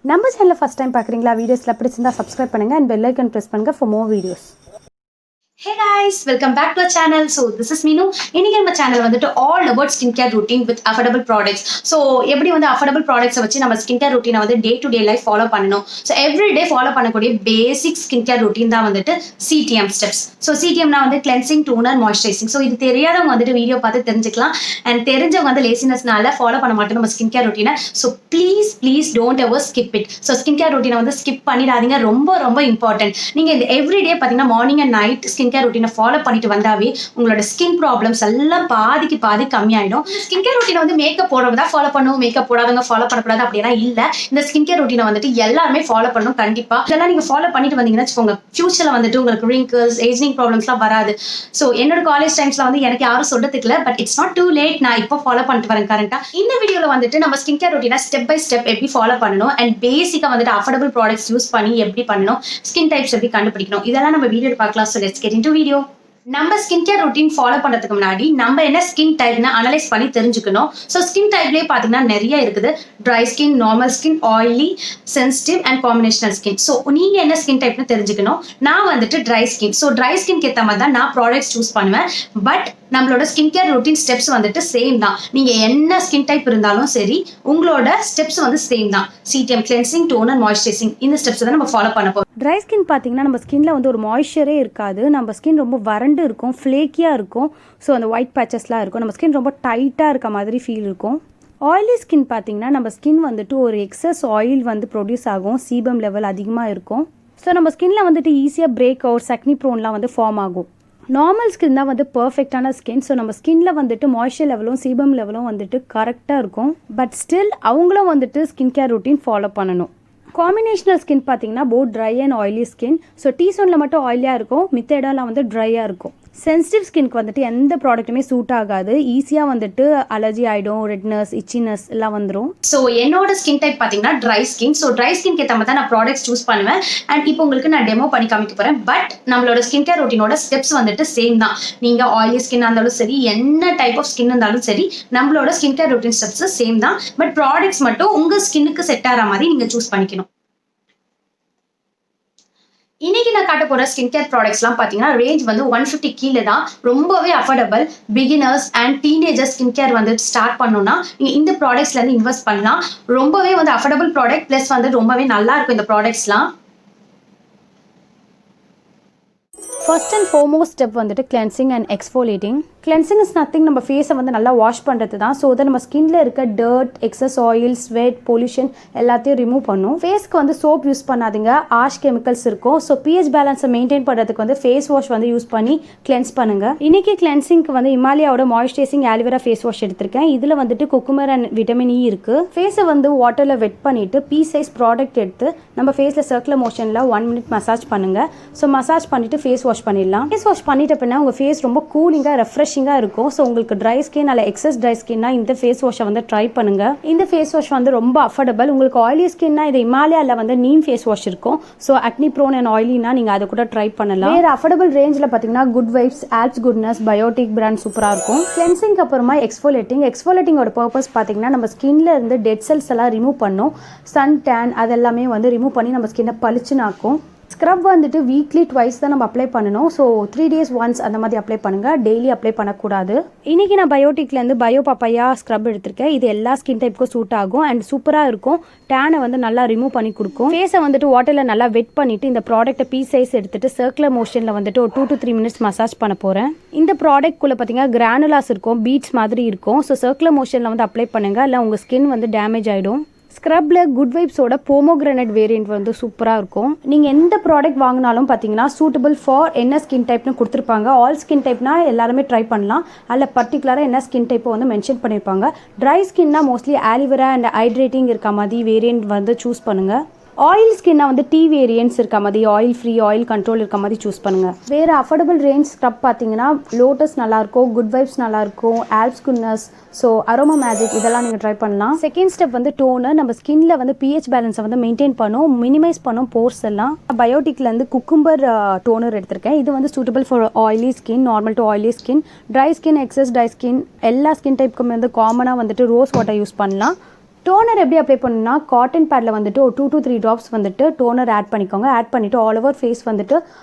நம்ம சேனலை first time பார்க்குறீங்களா? வீடியோஸில் பிடிச்சிருந்தா சப்ஸ்கிரைப் பண்ணுங்கள் அண்ட் பெல் ஐக்கன் ப்ரெஸ் பண்ணுங்கள் for more videos. Hey guys, welcome back to our channel. So this is Meenu. இன்னைக்கு நம்ம சேனல் வந்துட்டு all about skincare routine with affordable products. So எப்படி வந்து affordable products வச்சு நம்ம skincare routine வந்து day to day life follow பண்ணணும். So every day follow பண்ணக்கூடிய basic skincare routine தான் வந்துட்டு CTM steps. So CTM னா வந்து cleansing, toner, moisturizing. So இது தெரியாதவங்க வந்துட்டு வீடியோ பார்த்து தெரிஞ்சுக்கலாம். And தெரிஞ்சவங்க வந்து lazinessனால follow பண்ண மாட்டோம் நம்ம skincare routine. So please don't ever skip it. So skincare routine வந்து skip பண்ணிடாதீங்க. ரொம்ப important. நீங்க இந்த every day பாத்தீங்கன்னா morning and night skincare routine follow பண்ணிட்டு வந்தாவே உங்களோட ஸ்கின் ப்ராப்ளம்ஸ் எல்லாம் பாதி கம்மியாயிடும். ஸ்கின்கேர் ரொட்டீனை வந்து மேக்கப் போடுறவங்க தான் ஃபாலோ பண்ணணும், மேக்கப் போடாதவங்க ஃபாலோ பண்ணக்கூடாது அப்படின்னா இல்ல. இந்த ஸ்கின்கேர் ரொட்டீனை வந்துட்டு எல்லாருமே ஃபாலோ பண்ணணும் கண்டிப்பா. இதெல்லாம் நீங்க ஃபாலோ பண்ணிட்டு வந்தீங்கன்னா வச்சுக்கோங்க, ஃபியூச்சர்ல வந்துட்டு உங்களுக்கு ரிங்கிள்ஸ், ஏஜிங் ப்ராப்ளம்ஸ்லாம் வராது. ஸோ என்னோட காலேஜ் டைம்ஸ்ல வந்து எனக்கு யாரும் சொல்றதுக்கு இல்லை, but it's not too late. நான் இப்போ ஃபாலோ பண்ணிட்டு வரேன் கரண்டா. இந்த வீடியோல வந்துட்டு நம்ம ஸ்கின்கேர் ரொட்டீனை ஸ்டெப் பை ஸ்டெப் எப்படி ஃபாலோ பண்ணணும் அண்ட் பேசிக்கா வந்துட்டு அஃபோர்டபிள் ப்ராடக்ட்ஸ் யூஸ் பண்ணி எப்படி பண்ணணும், ஸ்கின் டைப்ஸ் எப்படி கண்டுபிடிக்கணும், இதெல்லாம் நம்ம வீடியோ பார்க்கலாம். So let's get into video. நம்ம ஸ்கின் கேர் ரொட்டீன் ஃபாலோ பண்றதுக்கு முன்னாடி நம்ம என்ன ஸ்கின் டைப்னு அனலைஸ் பண்ணி தெரிஞ்சுக்கணும். ஸோ ஸ்கின் டைப்லேயே பார்த்தீங்கன்னா நிறைய இருக்குது. Dry skin, normal skin, oily, sensitive and combinational skin. So நீங்க என்ன ஸ்கின் டைப்னு தெரிஞ்சுக்கணும். நான் வந்துட்டு ட்ரை ஸ்கின். ஸோ ட்ரை ஸ்கின்க்கு ஏற்ற மாதிரி தான் நான் ப்ராடக்ட்ஸ் சூஸ் பண்ணுவேன். பட் நம்மளோட ஸ்கின் கேர் ரொட்டீன் ஸ்டெப்ஸ் வந்துட்டு சேம் தான். நீங்க என்ன ஸ்கின் டைப் இருந்தாலும் சரி, உங்களோட ஸ்டெப்ஸ் வந்து சேம் தான். CTM கிளென்சிங், டோனர், மாய்ஸ்சரைசிங், இந்த ஸ்டெப்ஸ் தான் நம்ம ஃபாலோ பண்ண போறோம். ட்ரை ஸ்கின் பார்த்தீங்கன்னா நம்ம ஸ்கின்ல வந்து ஒரு மாய்ஸ்சரே இருக்காது. நம்ம ஸ்கின் ரொம்ப வறண்டு இருக்கும், ஃப்ளேக்கியாக இருக்கும். ஸோ அந்த ஒயிட் பேச்சஸ்லாம் இருக்கும். நம்ம ஸ்கின் ரொம்ப டைட்டாக இருக்க மாதிரி ஃபீல் இருக்கும். ஆயிலி ஸ்கின் பார்த்தீங்கன்னா நம்ம ஸ்கின் வந்துட்டு ஒரு எக்ஸஸ் ஆயில் வந்து ப்ரொடியூஸ் ஆகும், சீபம் லெவல் அதிகமாக இருக்கும். ஸோ நம்ம ஸ்கின்ல வந்துட்டு ஈஸியாக பிரேக் அவுட், சக்னி ப்ரோன்லாம் வந்து ஃபார்ம் ஆகும். நார்மல் ஸ்கின் தான் வந்து பர்ஃபெக்டான ஸ்கின். ஸோ நம்ம ஸ்கின்ல வந்துட்டு மாய்ஸ்சர் லெவலும் சீபம் லெவலும் வந்துட்டு கரெக்டாக இருக்கும். பட் ஸ்டில் அவங்களும் வந்துட்டு ஸ்கின் கேர் ரொட்டீன் ஃபாலோ பண்ணணும். காம்பினேஷனல் ஸ்கின் பார்த்தீங்கன்னா both dry and oily skin. So டீசோனில் மட்டும் ஆயிலியாக இருக்கும், மித்த இடம்லாம் வந்து ட்ரையாக இருக்கும். சென்சிட்டிவ் ஸ்கின்க்கு வந்துட்டு எந்த ப்ராடக்ட்டுமே சூட் ஆகாது. ஈஸியாக வந்துட்டு அலர்ஜி ஆகிடும், ரெட்னஸ், இச்சினஸ் எல்லாம் வந்துடும். ஸோ என்னோட ஸ்கின் டைப் பார்த்தீங்கன்னா ட்ரை ஸ்கின். ஸோ ட்ரை ஸ்கின்க்கு ஏற்ற மாதிரி தான் நான் ப்ராடக்ட்ஸ் சூஸ் பண்ணுவேன். அண்ட் இப்போ உங்களுக்கு நான் டெமோ பண்ணி காமிக்க போகிறேன். பட் நம்மளோட ஸ்கின் கேர் ரொட்டீனோட ஸ்டெப்ஸ் வந்துட்டு சேம் தான். நீங்கள் ஆயிலி ஸ்கின்னாக இருந்தாலும் சரி, என்ன டைப் ஆஃப் ஸ்கின் இருந்தாலும் சரி, நம்மளோட skin care routine steps same தான். பட் ப்ராடக்ட்ஸ் மட்டும் உங்கள் ஸ்கின்னுக்கு செட் ஆகிற மாதிரி நீங்கள் சூஸ் பண்ணிக்கணும். இன்னைக்கு நான் காட்ட போற ஸ்கின் கேர் ப்ராடக்ட்ஸ்லாம் பார்த்தீங்கன்னா ரேஞ்ச் வந்து 150 கீழே தான். ரொம்பவே affordable. Beginners and teenagers skin care வந்து ஸ்டார்ட் பண்ணணும்னா நீங்க இந்த ப்ராடக்ட்ஸ்ல இருந்து இன்வெஸ்ட் பண்ணலாம். ரொம்பவே வந்து அஃபோர்டபுள் ப்ராடக்ட், பிளஸ் வந்து ரொம்பவே நல்லா இருக்கும் இந்த ப்ராடக்ட்ஸ்லாம். ஃபர்ஸ்ட் அண்ட் ஃபார்மோஸ்ட் ஸ்டெப் வந்துட்டு cleansing and exfoliating. Cleansing is nothing, நம்ம ஃபேஸை வந்து நல்லா வாஷ் பண்ணுறது தான். ஸோ அதை நம்ம ஸ்கின்ல இருக்க dirt, excess oil, sweat, pollution எல்லாத்தையும் ரிமூவ் பண்ணும். ஃபேஸ்க்கு வந்து சோப் யூஸ் பண்ணாதீங்க, ஆஷ் கெமிக்கல்ஸ் இருக்கும். ஸோ pH பேலன்ஸை மெயின்டைன் பண்ணுறதுக்கு வந்து ஃபேஸ் வாஷ் வந்து யூஸ் பண்ணி கிளென்ஸ் பண்ணுங்க. இன்னைக்கு கிளென்சிங்க்கு வந்து ஹிமாலயாவோட மாய்ஸ்சரைசிங் ஆலிவேரா ஃபேஸ் வாஷ் எடுத்திருக்கேன். இதில் வந்துட்டு குக்குமர் அண்ட் விட்டமின் இ இருக்கு. ஃபேஸை வந்து வாட்டரில் வெட் பண்ணிட்டு பீ சைஸ் ப்ராடக்ட் எடுத்து நம்ம ஃபேஸில் சர்க்குலர் மோஷனில் 1 minute மசாஜ் பண்ணுங்க. ஸோ மசாஜ் பண்ணிட்டு ஃபேஸ் வாஷ் பண்ணிடலாம். ஃபேஸ் வாஷ் பண்ணிட்ட பின்னா உங்கள் ஃபேஸ் ரொம்ப கூலிங்காக, ரெஃப்ரெஷிங்காக இருக்கும். ஸோ உங்களுக்கு ட்ரை ஸ்கின் அல்ல எக்ஸஸ் ட்ரை ஸ்கின்னா இந்த ஃபேஸ் வாஷை வந்து ட்ரை பண்ணுங்க. இந்த ஃபேஸ் வாஷ் வந்து ரொம்ப அஃபோர்டபுள். உங்களுக்கு ஆயிலி ஸ்கின்னா இது ஹிமாலயாவில் வந்து நீம் ஃபேஸ் வாஷ் இருக்கும். ஸோ அக்னி ப்ரோன் அண்ட் ஆயிலினா நீங்கள் அதை கூட ட்ரை பண்ணலாம். வேறு அஃபோர்டபுள் ரேஞ்சில் பார்த்தீங்கன்னா Good Vibes, Alps Goodness, Biotique brand சூப்பராக இருக்கும். கிளென்சிங் அப்புறமா எக்ஸ்ஃபோலியேட்டிங். எக்ஸ்ஃபோலியேட்டிங்கோட பர்பஸ் பார்த்தீங்கன்னா நம்ம ஸ்கின்ல இருந்து டெட் செல்ஸ் எல்லாம் ரிமூவ் பண்ணும். சன் டேன் அதெல்லாமே வந்து ரிமூவ் பண்ணி நம்ம ஸ்கின்னை பளிச்சுன்னு ஆக்கும். ஸ்க்ரப் வந்துட்டு வீக்லி ட்வைஸ் தான் நம்ம அப்ளை பண்ணணும். ஸோ 3 days ஒன்ஸ் அந்த மாதிரி அப்ளை பண்ணுங்கள், டெய்லி அப்ளை பண்ணக்கூடாது. இன்றைக்கி நான் பயோட்டிக்லேருந்து பயோ பப்பாயா ஸ்க்ரப் எடுத்திருக்கேன். இது எல்லா ஸ்கின் டைப்புக்கும் சூட் ஆகும் அண்ட் சூப்பராக இருக்கும். டேனை வந்து நல்லா ரிமூவ் பண்ணி கொடுக்கும். ஃபேஸை வந்துட்டு வாட்டரில் நல்லா வெட் பண்ணிவிட்டு இந்த ப்ராடக்ட்டை பீஸ் சைஸ் எடுத்துகிட்டு சர்க்குலர் மோஷனில் வந்துட்டு ஒரு 2 to 3 minutes மசாஜ் பண்ண போகிறேன். இந்த ப்ராடக்ட்குள்ளே பார்த்தீங்கன்னா கிரானுலாஸ் இருக்கும், பீட்ஸ் மாதிரி இருக்கும். ஸோ சர்க்குலர் மோஷனில் வந்து அப்ளை பண்ணுங்கள், இல்லை உங்கள் ஸ்கின் வந்து டேமேஜ் ஆகிடும். ஸ்க்ரப்பில் குட் வைப்ஸோட போமோகிரானட் வேரியண்ட் வந்து சூப்பராக இருக்கும். நீங்கள் எந்த ப்ராடக்ட் வாங்கினாலும் பார்த்தீங்கன்னா சூட்டபிள் ஃபார் என்ன ஸ்கின் டைப்னு கொடுத்துருப்பாங்க. ஆல் ஸ்கின் டைப்னா எல்லாருமே ட்ரை பண்ணலாம். அதில் பர்டிகுலராக என்ன ஸ்கின் டைப்பை வந்து மென்ஷன் பண்ணியிருப்பாங்க. ட்ரை ஸ்கின்னா மோஸ்ட்லி ஆலிவேரா அண்ட் ஹைட்ரேட்டிங் இருக்க மாதிரி வேரியண்ட் வந்து சூஸ் பண்ணுங்கள். ஆயில் ஸ்கின்னா வந்து டீ வேரியன்ட்ஸ் இருக்க மாதிரி, ஆயில் ஃப்ரீ, ஆயில் கண்ட்ரோல் இருக்க மாதிரி சூஸ் பண்ணுங்கள். வேறு அஃபோர்டபுள் ரேஞ்ச் ஸ்க்ரப் பார்த்தீங்கன்னா லோட்டஸ் நல்லாயிருக்கும், குட் வைப்ஸ் நல்லாயிருக்கும், Alps goodness, so aroma magic இதெல்லாம் நீங்கள் ட்ரை பண்ணலாம். செகண்ட் ஸ்டெப் வந்து டோனர். நம்ம ஸ்கின்ல வந்து pH பேலன்ஸை வந்து மெயின்டைன் பண்ணும், மினிமைஸ் பண்ணும் போர்ஸ் எல்லாம். பயோட்டிக்லேருந்து குக்கும்பர் டோனர் எடுத்திருக்கேன். இது வந்து suitable for oily skin, normal to oily skin, dry skin, excess dry skin எல்லா ஸ்கின் டைப்புக்கும் வந்து காமனாக வந்துட்டு ரோஸ் வாட்டர் யூஸ் பண்ணலாம். டோனர் எப்படி அப்ளை பண்ணணும்னா காட்டன் பேடில் வந்துட்டு ஒரு 2 to 3 ட்ராப்ஸ் வந்துட்டு டோனர் ஆட் பண்ணிக்கோங்க. ஆட் பண்ணிவிட்டு ஆல் ஓவர் ஃபேஸ் வந்துட்டு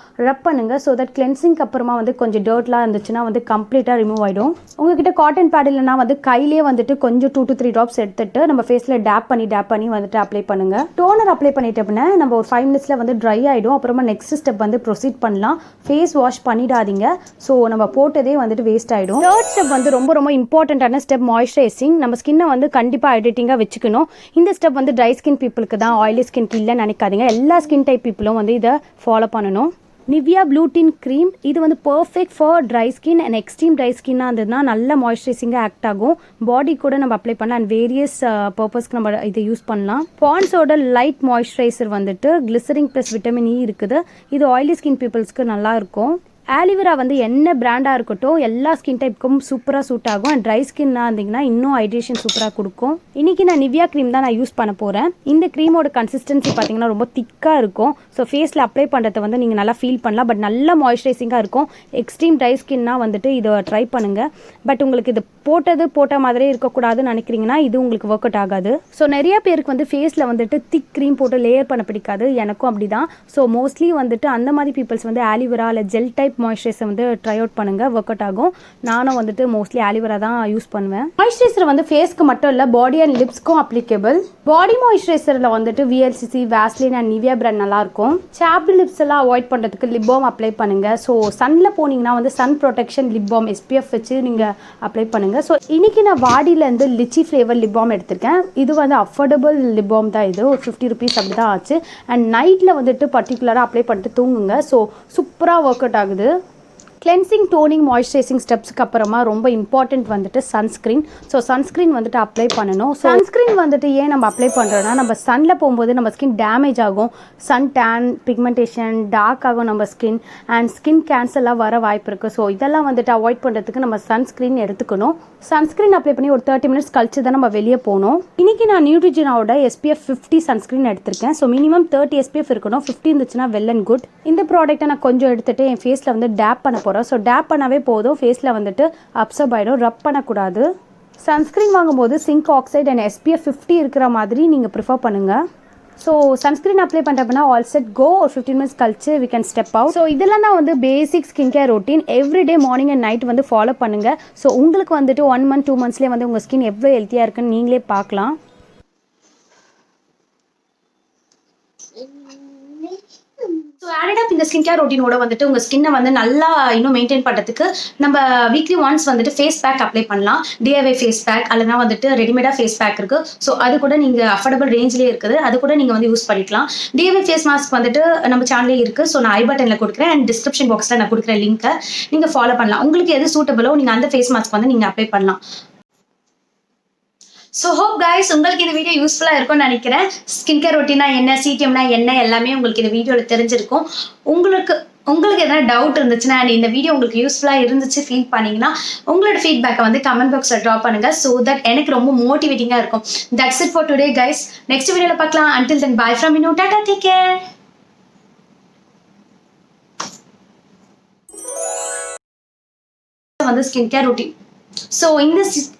ரப் பண்ணுங்கள். ஸோ தட் கிளென்சிங்க்கு அப்புறமா வந்து கொஞ்சம் டர்ட்லாம் இருந்துச்சுன்னா வந்து கம்ப்ளீட்டாக ரிமூவ் ஆகிடும். உங்ககிட்ட காட்டன் பேட் இல்லைனா வந்து கையிலே வந்துட்டு கொஞ்சம் 2 to 3 ட்ராப்ஸ் எடுத்துட்டு நம்ம ஃபேஸில் டேப் பண்ணி வந்துட்டு அப்ளை பண்ணுங்கள். டோனர் அப்ளை பண்ணிட்டு அப்படின்னா நம்ம ஒரு 5 minutesல வந்து ட்ரை ஆகிடும். அப்புறமா நெக்ஸ்ட் ஸ்டெப் வந்து ப்ரொசீட் பண்ணலாம். ஃபேஸ் வாஷ் பண்ணிடாதீங்க. ஸோ நம்ம போட்டதே வந்துட்டு வேஸ்ட் ஆகிடும். தேர்ட் ஸ்டெப் வந்து ரொம்ப இம்பார்ட்டண்ட்டான ஸ்டெப் மாய்ஸ்சரைசிங். நம்ம ஸ்கின்னை வந்து கண்டிப்பாக ஹைட்ரேட்டிங்காக வச்சுக்கணும். இந்த ஸ்டெப் வந்து ட்ரை ஸ்கின் பீப்புளுக்கு தான், ஆயிலி ஸ்கின்க்கு இல்லைன்னு நினைக்காதீங்க. எல்லா ஸ்கின் டைப் பீப்புளும் வந்து இதை ஃபாலோ பண்ணணும். நிவியா ப்ளூட்டின் க்ரீம் இது வந்து perfect for dry skin and extreme dry ஸ்கின்னாக இருந்ததுன்னா நல்ல மாய்ஸ்சரைசிங்காக ஆக்ட் ஆகும். பாடி கூட நம்ம அப்ளை பண்ணலாம் அண்ட் வேரியஸ் பர்பஸ்க்கு நம்ம இதை யூஸ் பண்ணலாம். பாண்ட்ஸோட லைட் மாய்ஸ்சரைசர் வந்துட்டு கிளிசரிங் ப்ளஸ் விட்டமின் இ இருக்குது. இது ஆயிலி ஸ்கின் பீப்புள்ஸ்க்கு நல்லா இருக்கும். ஆலிவேரா வந்து என்ன பிராண்டாக இருக்கட்டும் எல்லா ஸ்கின் டைப்புக்கும் சூப்பராக சூட் ஆகும். அண்ட் ட்ரை ஸ்கின்னாக இருந்தீங்கன்னா இன்னும் ஹைட்ரேஷன் சூப்பராக கொடுக்கும். இன்றைக்கி நான் நிவியா க்ரீம் தான் நான் யூஸ் பண்ண போகிறேன். இந்த க்ரீமோட கன்சிஸ்டன்சி பார்த்தீங்கன்னா ரொம்ப திக்காக இருக்கும். ஸோ ஃபேஸில் அப்ளை பண்ணுறதை வந்து நீங்கள் நல்லா ஃபீல் பண்ணலாம். பட் நல்ல மாய்ஸ்சரைசிங்காக இருக்கும். எக்ஸ்ட்ரீம் ட்ரை ஸ்கின்னா வந்துட்டு இதை ட்ரை பண்ணுங்கள். பட் உங்களுக்கு இது போட்ட மாதிரியே இருக்கக்கூடாதுன்னு நினைக்கிறீங்கன்னா இது உங்களுக்கு ஒர்க் அவுட் ஆகாது. ஸோ நிறைய பேருக்கு வந்து ஃபேஸில் வந்துட்டு திக் க்ரீம் போட்டு லேயர் பண்ண பிடிக்காது. எனக்கும் அப்படி தான். ஸோ மோஸ்ட்லி வந்துட்டு அந்த மாதிரி பீப்புள்ஸ் வந்து ஆலிவேரா இல்லை ஜெல் டைப் மாய்ஸ்சரைசர் வந்து ட்ரை அவுட் பண்ணுங்கள். ஒர்க் அவுட் ஆகும். நானும் வந்துட்டு மோஸ்ட்லி ஆலிவேரா தான் யூஸ் பண்ணுவேன். மாய்ஸ்சரைசர் வந்து ஃபேஸ்க்கு மட்டும் இல்லை பாடி அண்ட் லிப்ஸ்க்கும் அப்ளிகபிள். பாடி மாய்ஸ்சரைசரில் வந்துட்டு VLCC, Vaseline and Nivea brand நல்லாயிருக்கும். சாப்டு லிப்ஸ் எல்லாம் அவாய்ட் பண்ணுறதுக்கு லிப் பாம் அப்ளை பண்ணுங்கள். ஸோ சன்னில் போனீங்கன்னா வந்து sun protection lip balm SPF வச்சு நீங்கள் அப்ளை பண்ணுங்கள். ஸோ இன்றைக்கி நான் வாடியிலேருந்து லிச்சி ஃப்ளேவர் லிப் பாம் எடுத்திருக்கேன். இது வந்து அஃபோர்டபுள் லிப் பாம் தான். இது ஒரு 50 rupees அப்படி தான் ஆச்சு. அண்ட் நைட்டில் வந்துட்டு பர்டிகுலராக அப்ளை பண்ணிட்டு தூங்குங்க. ஸோ சூப்பராக ஒர்க் அவுட் ஆகுது. கிளென்சிங், டோனிங், மாய்ஸ்சரைசிங் ஸ்டெப்ஸ்க்கு அப்புறமா ரொம்ப இம்பார்ட்டன்ட் வந்துட்டு சன்ஸ்க்ரீன். ஸோ சன்ஸ்க்ரீன் வந்துட்டு அப்ளை பண்ணணும். சன்ஸ்க்ரீன் வந்துட்டு ஏன் நம்ம அப்ளை பண்ணுறோன்னா நம்ம சன்னில் போகும்போது நம்ம ஸ்கின் டேமேஜ் ஆகும். சன் டேன், பிக்மெண்டேஷன், டார்க் ஆகும் நம்ம ஸ்கின் அண்ட் ஸ்கின் கேன்சர்லாம் வர வாய்ப்பு இருக்குது. ஸோ இதெல்லாம் வந்துட்டு அவாய்ட் பண்ணுறதுக்கு நம்ம சன்ஸ்க்ரீன் எடுத்துக்கணும். சன்ஸ்க்ரீன் அப்ளை பண்ணி ஒரு 30 minutes கழிச்சு தான் நம்ம வெளியே போகணும். இன்றைக்கி நான் நியூட்ரிஜெனாவோட SPF 50 சன்ஸ்க்ரீன் எடுத்திருக்கேன். ஸோ மினிமம் 30 SPF இருக்கணும். 50 இருந்துச்சுன்னா வெல் அண்ட் குட். இந்த ப்ராடக்ட்டை நான் கொஞ்சம் எடுத்துகிட்டு என் ஃபேஸில் வந்து டேப் பண்ண போகிறேன். ஸோ டேப் பண்ணாவே போதும். ஃபேஸில் வந்துட்டு அப்சர்ப் ஆகிடும். ரப் பண்ணக்கூடாது. சன்ஸ்க்ரீன் வாங்கும்போது சிங்க் ஆக்சைடு அண்ட் SPF 50 இருக்கிற மாதிரி நீங்கள் ப்ரிஃபர் பண்ணுங்கள். ஸோ சன்ஸ்க்ரீன் அப்ளை பண்ணுறப்பனா ஆல் செட் கோ. ஒரு 15 minutes கழிச்சு we can step out. So இதெல்லாம் தான் வந்து basic skin care routine. Everyday morning and night வந்து ஃபாலோ பண்ணுங்கள். ஸோ உங்களுக்கு வந்துட்டு 1 month 2 monthsலேயே வந்து உங்கள் ஸ்கின் எவ்வளோ ஹெல்த்தியாக இருக்குன்னு நீங்களே பார்க்கலாம். ஸோ ஆடட் அப் இந்த ஸ்கின் கேர் ரொட்டீனோட வந்துட்டு உங்கள் ஸ்கின்னை வந்து நல்லா இன்னும் மெயின்டைன் பண்ணுறதுக்கு நம்ம வீக்லி ஒன்ஸ் வந்துட்டு ஃபேஸ் பேக் அப்ளை பண்ணலாம். DIY ஃபேஸ் பேக் அல்லனா வந்துட்டு ரெடிமேடாக ஃபேஸ் பேக் இருக்குது. ஸோ அது கூட நீங்கள் அஃபோர்டபுள் ரேஞ்சிலே இருக்குது. அது கூட நீங்கள் வந்து யூஸ் பண்ணிக்கலாம். DIY ஃபேஸ் மாஸ்க் வந்துட்டு நம்ம சேனலே இருக்குது. ஸோ நான் ஐ பட்டனில் கொடுக்குறேன் அண்ட் டிஸ்கிரிப்ஷன் பாக்ஸில் நான் கொடுக்குற லிங்க்கை நீங்கள் ஃபாலோ பண்ணலாம். உங்களுக்கு எது சூட்டபிளோ நீங்கள் அந்த ஃபேஸ் மாஸ்க் வந்து நீங்கள் அப்ளை பண்ணலாம். ஸோ ஹோப் கைஸ் உங்களுக்கு இந்த வீடியோ யூஸ்ஃபுல்லாக இருக்கும்னு நினைக்கிறேன். ஸ்கின் கேர் ரொட்டீனா என்ன, CTMனா என்ன எல்லாமே உங்களுக்கு இந்த வீடியோவில் தெரிஞ்சிருக்கும். உங்களுக்கு எதனா டவுட் இருந்துச்சுன்னா அண்ட் இந்த வீடியோ உங்களுக்கு யூஸ்ஃபுல்லாக இருந்துச்சு ஃபீல் பண்ணீங்கன்னா உங்களோட ஃபீட்பேக்கை வந்து கமெண்ட் பாக்ஸில் ட்ராப் பண்ணுங்க. ஸோ தட் எனக்கு ரொம்ப மோட்டிவேட்டிங்காக இருக்கும். That's it for today guys. Next வீடியோவில் பார்க்கலாம். அன்டில் தென் பை ஃப்ரம் மீனு. Tata, take care. வந்து ஸ்கின் கேர் ரொட்டீன். ஸோ இந்த ஸ்கின்